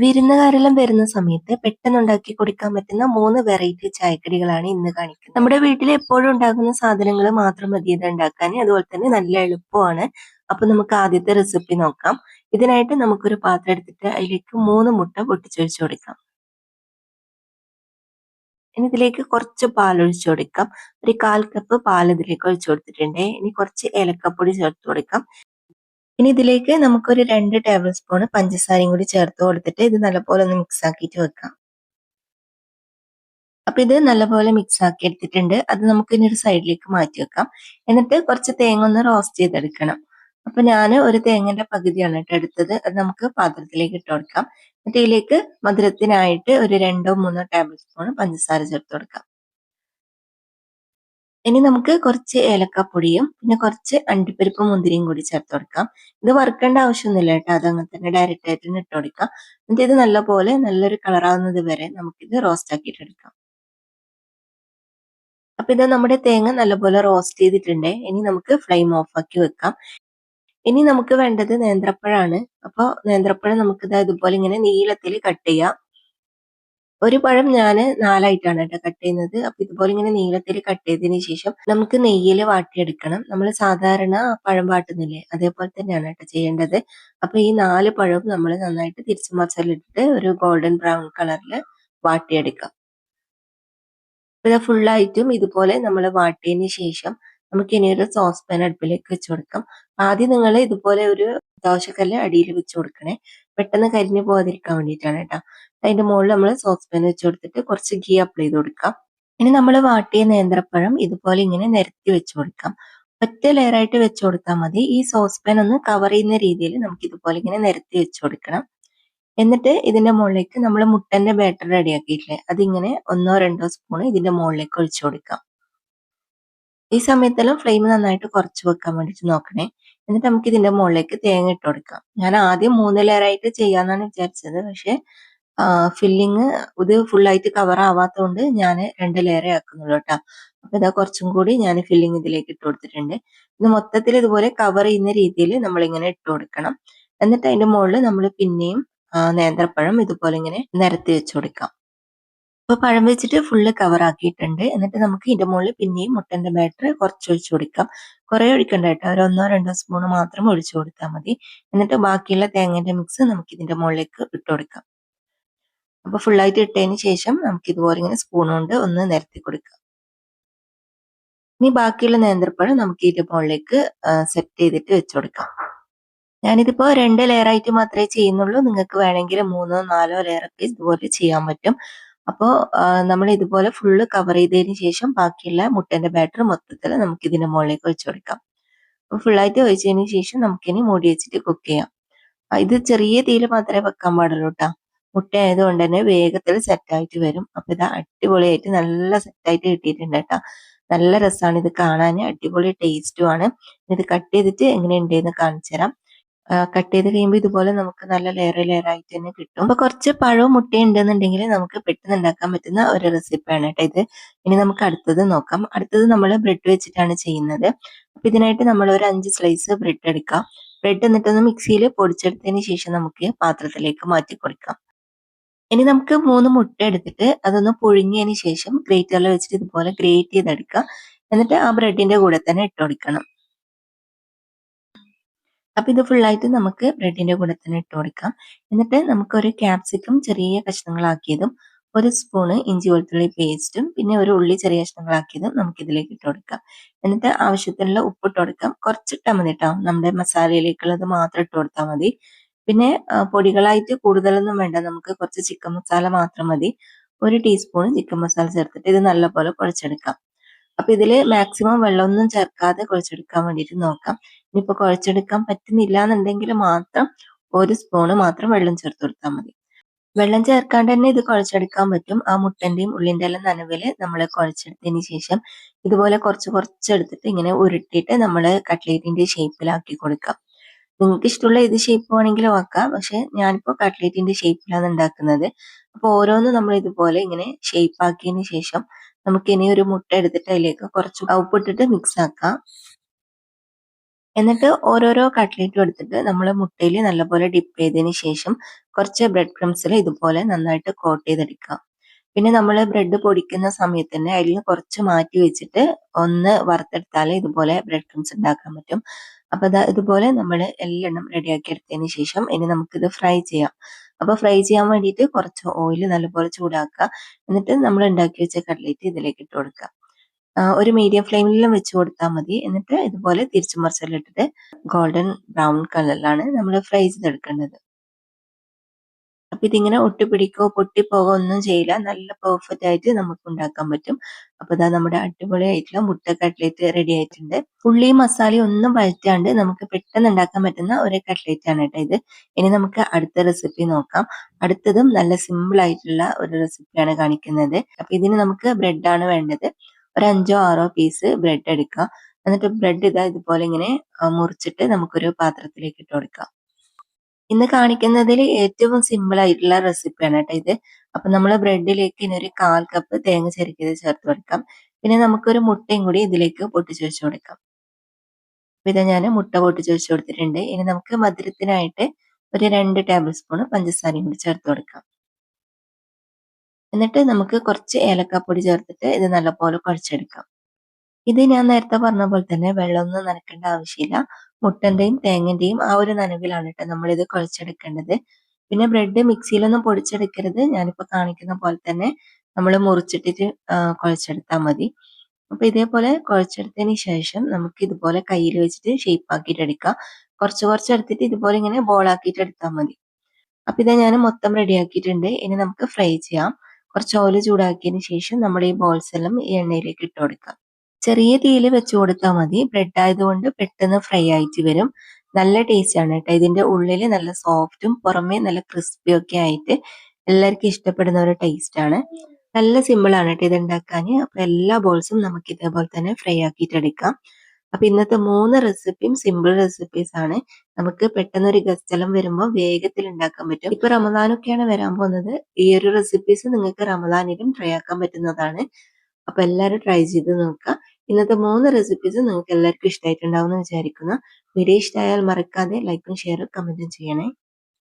വിരുന്നുകാരെല്ലാം വരുന്ന സമയത്ത് പെട്ടെന്നുണ്ടാക്കി കൊടുക്കാൻ പറ്റുന്ന 3 വെറൈറ്റി ചായക്കടികളാണ് ഇന്ന് കാണിക്കുന്നത്. നമ്മുടെ വീട്ടിൽ എപ്പോഴും ഉണ്ടാകുന്ന സാധനങ്ങൾ മാത്രം മതി ഇത് ഉണ്ടാക്കാൻ. അതുപോലെ തന്നെ നല്ല എളുപ്പമാണ്. അപ്പൊ നമുക്ക് ആദ്യത്തെ റെസിപ്പി നോക്കാം. ഇതിനായിട്ട് നമുക്കൊരു പാത്രം എടുത്തിട്ട് അതിലേക്ക് 3 മുട്ട പൊട്ടിച്ചൊഴിച്ചു കൊടുക്കാം. ഇനി ഇതിലേക്ക് കുറച്ച് പാൽ ഒഴിച്ചു കൊടുക്കാം. ഒരു 1/4 കപ്പ് പാൽ ഇതിലേക്ക് ഒഴിച്ചു കൊടുത്തിട്ടുണ്ട്. ഇനി കുറച്ച് ഏലക്കപ്പൊടി ചേർത്ത് കൊടുക്കാം. ഇനി ഇതിലേക്ക് നമുക്കൊരു 2 ടേബിൾ സ്പൂൺ പഞ്ചസാരയും കൂടി ചേർത്ത് കൊടുത്തിട്ട് ഇത് നല്ലപോലെ ഒന്ന് മിക്സ് ആക്കിയിട്ട് വെക്കാം. അപ്പൊ ഇത് നല്ലപോലെ മിക്സ് ആക്കി എടുത്തിട്ടുണ്ട്. അത് നമുക്ക് ഇനി ഒരു സൈഡിലേക്ക് മാറ്റി വെക്കാം. എന്നിട്ട് കുറച്ച് തേങ്ങ ഒന്ന് റോസ്റ്റ് ചെയ്തെടുക്കണം. അപ്പൊ ഞാൻ ഒരു തേങ്ങന്റെ പകുതിയാണ് കേട്ടോ എടുത്തത്. അത് നമുക്ക് പാത്രത്തിലേക്ക് ഇട്ട് കൊടുക്കാം. എന്നിട്ട് ഇതിലേക്ക് മധുരത്തിനായിട്ട് ഒരു 2-3 ടേബിൾ സ്പൂൺ പഞ്ചസാര ചേർത്ത് കൊടുക്കാം. ഇനി നമുക്ക് കുറച്ച് ഏലക്കപ്പൊടിയും പിന്നെ കുറച്ച് അണ്ടിപ്പരിപ്പും മുന്തിരിയും കൂടി ചേർത്ത് കൊടുക്കാം. ഇത് വറുക്കേണ്ട ആവശ്യമൊന്നുമില്ല കേട്ടോ. അത് അങ്ങനെ തന്നെ ഡയറക്റ്റ് ആയിട്ട് ഇട്ട് കൊടുക്കാം. എന്നിട്ട് ഇത് നല്ലപോലെ നല്ലൊരു കളറാവുന്നത് വരെ നമുക്കിത് റോസ്റ്റ് ആക്കിയിട്ട് എടുക്കാം. അപ്പൊ ഇത് നമ്മുടെ തേങ്ങ നല്ലപോലെ റോസ്റ്റ് ചെയ്തിട്ടുണ്ട്. ഇനി നമുക്ക് ഫ്ലെയിം ഓഫ് ആക്കി വെക്കാം. ഇനി നമുക്ക് വേണ്ടത് നേന്ത്രപ്പഴമാണ്. അപ്പൊ നേന്ത്രപ്പഴം നമുക്ക് ഇതുപോലെ ഇങ്ങനെ നീളത്തിൽ കട്ട് ചെയ്യാം. ഒരു പഴം ഞാൻ 4 ആയിട്ടാണ് കേട്ടോ കട്ട് ചെയ്യുന്നത്. അപ്പൊ ഇതുപോലെ ഇങ്ങനെ നീളത്തിൽ കട്ട് ചെയ്തതിന് ശേഷം നമുക്ക് നെയ്യിൽ വാട്ടിയെടുക്കണം. നമ്മൾ സാധാരണ പഴം വാട്ടുന്നില്ലേ അതേപോലെ തന്നെയാണ് കേട്ടോ ചെയ്യേണ്ടത്. അപ്പൊ ഈ 4 പഴവും നമ്മൾ നന്നായിട്ട് തിരിച്ചു മറിച്ചിട്ടിട്ട് ഒരു ഗോൾഡൻ ബ്രൗൺ കളറിൽ വാട്ടിയെടുക്കാം. ഇത് ഫുള്ളായിട്ടും ഇതുപോലെ നമ്മൾ വാട്ടിയതിന് ശേഷം നമുക്ക് ഇനി ഒരു സോസ് പാൻ അടുപ്പിലേക്ക് വെച്ച് കൊടുക്കാം. ആദ്യം നിങ്ങൾ ഇതുപോലെ ഒരു ദോശക്കല്ല് അടിയിൽ വെച്ച് കൊടുക്കണേ. പെട്ടെന്ന് കരിഞ്ഞു പോകാതിരിക്കാൻ വേണ്ടിയിട്ടാണ് കേട്ടോ. അതിന്റെ മുകളിൽ നമ്മൾ സോസ് പാൻ വെച്ച് കൊടുത്തിട്ട് കുറച്ച് ഗീ അപ്ലൈ ചെയ്ത് കൊടുക്കാം. ഇനി നമ്മൾ വാട്ടിയ നേന്ത്രപ്പഴം ഇതുപോലെ ഇങ്ങനെ നിരത്തി വെച്ച് കൊടുക്കാം. ഒറ്റ ലെയർ ആയിട്ട് വെച്ച് കൊടുത്താൽ മതി. ഈ സോസ് പാൻ ഒന്ന് കവർ ചെയ്യുന്ന രീതിയിൽ നമുക്ക് ഇതുപോലെ ഇങ്ങനെ നിരത്തി വെച്ച് കൊടുക്കണം. എന്നിട്ട് ഇതിന്റെ മുകളിലേക്ക് നമ്മൾ മുട്ടന്റെ ബാറ്റർ റെഡിയാക്കിയിട്ടില്ലേ അതിങ്ങനെ 1-2 സ്പൂൺ ഇതിന്റെ മുകളിലേക്ക് ഒഴിച്ചു കൊടുക്കാം. ഈ സമയത്തെല്ലാം ഫ്ലെയിം നന്നായിട്ട് കുറച്ച് വെക്കാൻ വേണ്ടിയിട്ട് നോക്കണേ. എന്നിട്ട് നമുക്ക് ഇതിന്റെ മുകളിലേക്ക് തേങ്ങ ഇട്ട് കൊടുക്കാം. ഞാൻ ആദ്യം 3 ലെയർ ആയിട്ട് ചെയ്യാന്നാണ് വിചാരിച്ചത്. പക്ഷെ ഫില്ലിങ് ഇത് ഫുള്ളായിട്ട് കവർ ആവാത്തതുകൊണ്ട് ഞാൻ 2 ലെയറേ ആക്കുന്നുള്ളൂ കേട്ടോ. അപ്പൊ ഇതാ കുറച്ചും കൂടി ഞാൻ ഫില്ലിങ് ഇതിലേക്ക് ഇട്ട് കൊടുത്തിട്ടുണ്ട്. ഇത് മൊത്തത്തിൽ ഇതുപോലെ കവർ ചെയ്യുന്ന രീതിയിൽ നമ്മളിങ്ങനെ ഇട്ട് കൊടുക്കണം. എന്നിട്ട് അതിന്റെ മുകളിൽ നമ്മൾ പിന്നെയും നേന്ത്രപ്പഴം ഇതുപോലെ ഇങ്ങനെ നിരത്തി വെച്ച് കൊടുക്കാം. അപ്പൊ പഴം വെച്ചിട്ട് ഫുള്ള് കവർ ആക്കിയിട്ടുണ്ട്. എന്നിട്ട് നമുക്ക് ഇതിന്റെ മുകളിൽ പിന്നെയും മുട്ടന്റെ ബാറ്റർ കുറച്ച് ഒഴിച്ചു കൊടുക്കാം. കുറെ ഒഴിക്കണ്ട കേട്ടോ. ഒരു 1-2 സ്പൂൺ മാത്രം ഒഴിച്ചു കൊടുത്താൽ മതി. എന്നിട്ട് ബാക്കിയുള്ള തേങ്ങന്റെ മിക്സ് നമുക്ക് ഇതിന്റെ മുകളിലേക്ക് ഇട്ട് കൊടുക്കാം. അപ്പൊ ഫുള്ളായിട്ട് ഇട്ടതിന് ശേഷം നമുക്ക് ഇതുപോലെ ഇങ്ങനെ സ്പൂൺ കൊണ്ട് ഒന്ന് നിരത്തി കൊടുക്കാം. ഇനി ബാക്കിയുള്ള നേന്ത്രപ്പഴം നമുക്ക് ഇതിന്റെ മുകളിലേക്ക് സെറ്റ് ചെയ്തിട്ട് വെച്ച് കൊടുക്കാം. ഞാനിതിപ്പോ 2 ലെയർ ആയിട്ട് മാത്രമേ ചെയ്യുന്നുള്ളൂ. നിങ്ങൾക്ക് വേണമെങ്കിൽ 3-4 ലെയർ ഒക്കെ ഇതുപോലെ ചെയ്യാൻ പറ്റും. അപ്പോൾ നമ്മൾ ഇതുപോലെ ഫുള്ള് കവർ ചെയ്തതിന് ശേഷം ബാക്കിയുള്ള മുട്ടന്റെ ബാറ്റർ മൊത്തത്തിൽ നമുക്ക് ഇതിന്റെ മുകളിലേക്ക് ഒഴിച്ചു കൊടുക്കാം. അപ്പോൾ ഫുള്ളായിട്ട് ഒഴിച്ചതിന് ശേഷം നമുക്കിനി മൂടി വെച്ചിട്ട് കുക്ക് ചെയ്യാം. ഇത് ചെറിയ തീയിൽ മാത്രമേ വെക്കാൻ പാടുള്ളൂ കേട്ടോ. മുട്ട ആയതുകൊണ്ട് തന്നെ വേഗത്തിൽ സെറ്റായിട്ട് വരും. അപ്പൊ ഇത് അടിപൊളിയായിട്ട് നല്ല സെറ്റായിട്ട് കിട്ടിയിട്ടുണ്ട് കേട്ടോ. നല്ല രസമാണ് ഇത് കാണാൻ, അടിപൊളി ടേസ്റ്റുമാണ്. ഇത് കട്ട് ചെയ്തിട്ട് എങ്ങനെയുണ്ട് എന്ന് കാണിച്ചു തരാം. കട്ട് ചെയ്ത് കഴിയുമ്പോൾ ഇതുപോലെ നമുക്ക് നല്ല ലെയർ ലെയർ ആയിട്ട് തന്നെ കിട്ടും. അപ്പൊ കുറച്ച് പഴവും മുട്ടയും ഉണ്ടെന്നുണ്ടെങ്കിൽ നമുക്ക് പെട്ടെന്ന് ഉണ്ടാക്കാൻ പറ്റുന്ന ഒരു റെസിപ്പിയാണ് കേട്ടോ ഇത്. ഇനി നമുക്ക് അടുത്തത് നോക്കാം. അടുത്തത് നമ്മൾ ബ്രെഡ് വെച്ചിട്ടാണ് ചെയ്യുന്നത്. അപ്പൊ ഇതിനായിട്ട് നമ്മൾ ഒരു 5 സ്ലൈസ് ബ്രെഡ് എടുക്കാം. ബ്രെഡ് എന്നിട്ടൊന്ന് മിക്സിയിൽ പൊടിച്ചെടുത്തതിന് ശേഷം നമുക്ക് പാത്രത്തിലേക്ക് മാറ്റി കൊടുക്കാം. ഇനി നമുക്ക് 3 മുട്ട എടുത്തിട്ട് അതൊന്ന് പുഴുങ്ങിയതിന് ശേഷം ഗ്രേറ്ററിൽ വെച്ചിട്ട് ഇതുപോലെ ഗ്രേറ്റ് ചെയ്തെടുക്കാം. എന്നിട്ട് ആ ബ്രെഡിന്റെ കൂടെ തന്നെ ഇട്ട് കൊടുക്കണം. അപ്പൊ ഇത് ഫുള്ളായിട്ട് നമുക്ക് ബ്രെഡിന്റെ കൂടെ തന്നെ ഇട്ട് കൊടുക്കാം. എന്നിട്ട് നമുക്കൊരു ക്യാപ്സിക്കം ചെറിയ കഷ്ണങ്ങളാക്കിയതും 1 സ്പൂണ് ഇഞ്ചി വെളുത്തുള്ളി പേസ്റ്റും പിന്നെ ഒരു ഉള്ളി ചെറിയ കഷ്ണങ്ങളാക്കിയതും നമുക്ക് ഇതിലേക്ക് ഇട്ട് കൊടുക്കാം. എന്നിട്ട് ആവശ്യത്തിനുള്ള ഉപ്പ് ഇട്ട് കൊടുക്കാം. കുറച്ചിട്ടാൽ മതി കേട്ടോ. നമ്മുടെ മസാലയിലേക്കുള്ളത് മാത്രം ഇട്ട് കൊടുത്താൽ മതി. പിന്നെ പൊടികളായിട്ട് കൂടുതലൊന്നും വേണ്ട. നമുക്ക് കുറച്ച് ചിക്കൻ മസാല മാത്രം മതി. 1 ടീസ്പൂൺ ചിക്കൻ മസാല ചേർത്തിട്ട് ഇത് നല്ലപോലെ കുഴച്ചെടുക്കാം. അപ്പൊ ഇതില് മാക്സിമം വെള്ളമൊന്നും ചേർക്കാതെ കുഴച്ചെടുക്കാൻ വേണ്ടിയിട്ട് നോക്കാം. ഇനിയിപ്പോ കുഴച്ചെടുക്കാൻ പറ്റുന്നില്ല എന്നുണ്ടെങ്കിൽ മാത്രം 1 സ്പൂണ് മാത്രം വെള്ളം ചേർത്ത് കൊടുത്താൽ മതി. വെള്ളം ചേർക്കാണ്ട് തന്നെ ഇത് കുഴച്ചെടുക്കാൻ പറ്റും. ആ മുട്ടന്റെയും ഉള്ളിന്റെ എല്ലാം നനവില് നമ്മൾ കുഴച്ചെടുത്തതിന് ശേഷം ഇതുപോലെ കുറച്ച് കുറച്ചെടുത്തിട്ട് ഇങ്ങനെ ഉരുട്ടിയിട്ട് നമ്മൾ കട്ട്ലേറ്റിന്റെ ഷേപ്പിലാക്കി കൊടുക്കാം. നിങ്ങൾക്ക് ഇഷ്ടമുള്ള ഏത് ഷേപ്പ് വേണമെങ്കിലും ആക്കാം. പക്ഷെ ഞാനിപ്പോ കട്ട്ലേറ്റിന്റെ ഷേപ്പിലാണ് ഉണ്ടാക്കുന്നത്. അപ്പൊ ഓരോന്നും നമ്മൾ ഇതുപോലെ ഇങ്ങനെ ഷേപ്പ് ആക്കിയതിന് ശേഷം നമുക്ക് ഇനി ഒരു മുട്ട എടുത്തിട്ട് അതിലേക്ക് കുറച്ച് ഉപ്പിട്ടിട്ട് മിക്സ് ആക്കാം. എന്നിട്ട് ഓരോരോ കട്ട്ലേറ്റും എടുത്തിട്ട് നമ്മൾ മുട്ടയിൽ നല്ലപോലെ ഡിപ്പ് ചെയ്തതിന് ശേഷം കുറച്ച് ബ്രെഡ് ക്രംസിൽ ഇതുപോലെ നന്നായിട്ട് കോട്ട് ചെയ്തെടുക്കുക. പിന്നെ നമ്മൾ ബ്രെഡ് പൊടിക്കുന്ന സമയത്ത് തന്നെ അതിൽ നിന്ന് കുറച്ച് മാറ്റി വെച്ചിട്ട് ഒന്ന് വറുത്തെടുത്താൽ ഇതുപോലെ ബ്രെഡ് ക്രംസ് ഉണ്ടാക്കാൻ പറ്റും. അപ്പോൾ ഇതുപോലെ നമ്മൾ എല്ലാം റെഡിയാക്കി എടുത്തതിന് ശേഷം ഇനി നമുക്കിത് ഫ്രൈ ചെയ്യാം. അപ്പോൾ ഫ്രൈ ചെയ്യാൻ വേണ്ടിയിട്ട് കുറച്ച് ഓയിൽ നല്ലപോലെ ചൂടാക്കുക. എന്നിട്ട് നമ്മൾ ഉണ്ടാക്കി വെച്ച കട്ട്ലേറ്റ് ഇതിലേക്ക് ഇട്ട് കൊടുക്കുക. ഒരു മീഡിയം ഫ്ലെയിമിലും വെച്ച് കൊടുത്താൽ മതി. എന്നിട്ട് ഇതുപോലെ തിരിച്ചും മറിച്ചെല്ലാം ഇട്ടിട്ട് ഗോൾഡൻ ബ്രൗൺ കളറിലാണ് നമ്മൾ ഫ്രൈ ചെയ്തെടുക്കേണ്ടത്. അപ്പൊ ഇതിങ്ങനെ ഒട്ടിപ്പിടിക്കോ പൊട്ടിപ്പോകോ ഒന്നും ചെയ്യില്ല. നല്ല പെർഫെക്റ്റ് ആയിട്ട് നമുക്ക് ഉണ്ടാക്കാൻ പറ്റും. അപ്പൊ ഇതാ നമ്മുടെ അടിപൊളിയായിട്ടുള്ള മുട്ട കട്ട്ലേറ്റ് റെഡി ആയിട്ടുണ്ട്. ഉള്ളിയും മസാലയും ഒന്നും വഴറ്റാണ്ട് നമുക്ക് പെട്ടെന്ന് ഉണ്ടാക്കാൻ പറ്റുന്ന ഒരു കട്ട്ലേറ്റ് ആണ് കേട്ടോ ഇത്. ഇനി നമുക്ക് അടുത്ത റെസിപ്പി നോക്കാം. അടുത്തതും നല്ല സിമ്പിൾ ആയിട്ടുള്ള ഒരു റെസിപ്പിയാണ് കാണിക്കുന്നത്. അപ്പൊ ഇതിന് നമുക്ക് ബ്രെഡ് ആണ് വേണ്ടത്. ഒരു 5ഓ 6ഓ പീസ് ബ്രെഡ് എടുക്കാം. എന്നിട്ട് ബ്രെഡ് ഇതുപോലെ ഇങ്ങനെ മുറിച്ചിട്ട് നമുക്കൊരു പാത്രത്തിലേക്ക് ഇട്ട് കൊടുക്കാം. ഇന്ന് കാണിക്കുന്നതിൽ ഏറ്റവും സിമ്പിൾ ആയിട്ടുള്ള റെസിപ്പിയാണ് കേട്ടോ ഇത്. അപ്പൊ നമ്മൾ ബ്രെഡിലേക്ക് ഇനി ഒരു 1/4 കപ്പ് തേങ്ങ ചിരകിയത് ചേർത്ത് കൊടുക്കാം. പിന്നെ നമുക്കൊരു മുട്ടയും കൂടി ഇതിലേക്ക് പൊട്ടിച്ച് വെച്ച് കൊടുക്കാം. അപ്പൊ ഇത് ഞാൻ മുട്ട പൊട്ടിച്ച് വെച്ച് കൊടുത്തിട്ടുണ്ട്. ഇനി നമുക്ക് മധുരത്തിനായിട്ട് ഒരു 2 ടേബിൾ സ്പൂൺ പഞ്ചസാരയും കൂടി ചേർത്ത് കൊടുക്കാം. എന്നിട്ട് നമുക്ക് കുറച്ച് ഏലക്കാപ്പൊടി ചേർത്തിട്ട് ഇത് നല്ലപോലെ കുഴച്ചെടുക്കാം. ഇത് ഞാൻ നേരത്തെ പറഞ്ഞ പോലെ തന്നെ വെള്ളമൊന്നും നനക്കേണ്ട ആവശ്യമില്ല. മുട്ടന്റെയും തേങ്ങന്റെയും ആ ഒരു നനവിലാണ് ട്ടോ നമ്മളിത് കുഴച്ചെടുക്കേണ്ടത്. പിന്നെ ബ്രെഡ് മിക്സിയിലൊന്നും പൊടിച്ചെടുക്കരുത്. ഞാനിപ്പോ കാണിക്കുന്ന പോലെ തന്നെ നമ്മൾ മുറിച്ചിട്ടിട്ട് കുഴച്ചെടുത്താൽ മതി. അപ്പൊ ഇതേപോലെ കുഴച്ചെടുത്തതിന് ശേഷം നമുക്ക് ഇതുപോലെ കയ്യിൽ വെച്ചിട്ട് ഷേപ്പ് ആക്കിയിട്ട് എടുക്കാം. കുറച്ച് കുറച്ച് എടുത്തിട്ട് ഇതുപോലെ ഇങ്ങനെ ബോൾ ആക്കിയിട്ട് എടുത്താൽ മതി. അപ്പൊ ഇത് ഞാൻ മൊത്തം റെഡി ആക്കിയിട്ടുണ്ട്. ഇനി നമുക്ക് ഫ്രൈ ചെയ്യാം. കുറച്ച് ഓയിൽ ചൂടാക്കിയതിന് ശേഷം നമ്മൾ ഈ ബോൾസ് എല്ലാം ഈ എണ്ണയിലേക്ക് ഇട്ട് കൊടുക്കാം. ചെറിയ തീയിൽ വെച്ച് കൊടുത്താൽ മതി. ബ്രെഡ് ആയതുകൊണ്ട് പെട്ടെന്ന് ഫ്രൈ ആയിട്ട് വരും. നല്ല ടേസ്റ്റ് ആണ് കേട്ടോ. ഇതിന്റെ ഉള്ളിൽ നല്ല സോഫ്റ്റും പുറമേ നല്ല ക്രിസ്പിയും ഒക്കെ ആയിട്ട് എല്ലാവർക്കും ഇഷ്ടപ്പെടുന്ന ഒരു ടേസ്റ്റ് ആണ്. നല്ല സിമ്പിൾ ആണ് കേട്ടോ ഇത് ഉണ്ടാക്കാൻ. അപ്പൊ എല്ലാ ബോൾസും നമുക്ക് ഇതേപോലെ തന്നെ ഫ്രൈ ആക്കിയിട്ട് എടുക്കാം. അപ്പൊ ഇന്നത്തെ 3 റെസിപ്പിയും സിമ്പിൾ റെസിപ്പീസ് ആണ്. നമുക്ക് പെട്ടെന്ന് ഒരു ഗസ്റ്റ് എല്ലാം വരുമ്പോൾ വേഗത്തിൽ ഉണ്ടാക്കാൻ പറ്റും. ഇപ്പൊ റമദാനൊക്കെയാണ് വരാൻ പോകുന്നത്. ഈ ഒരു റെസിപ്പീസ് നിങ്ങൾക്ക് റമദാനിലും ട്രൈ ആക്കാൻ പറ്റുന്നതാണ്. അപ്പൊ എല്ലാവരും ട്രൈ ചെയ്ത് നോക്കുക. ഇന്നത്തെ 3 റെസിപ്പീസും നിങ്ങൾക്ക് എല്ലാവർക്കും ഇഷ്ടമായിട്ടുണ്ടാവും എന്ന് വിചാരിക്കുന്നു. വീഡിയോ ഇഷ്ടമായാൽ മറക്കാതെ ലൈക്കും ഷെയറും കമന്റും ചെയ്യണേ.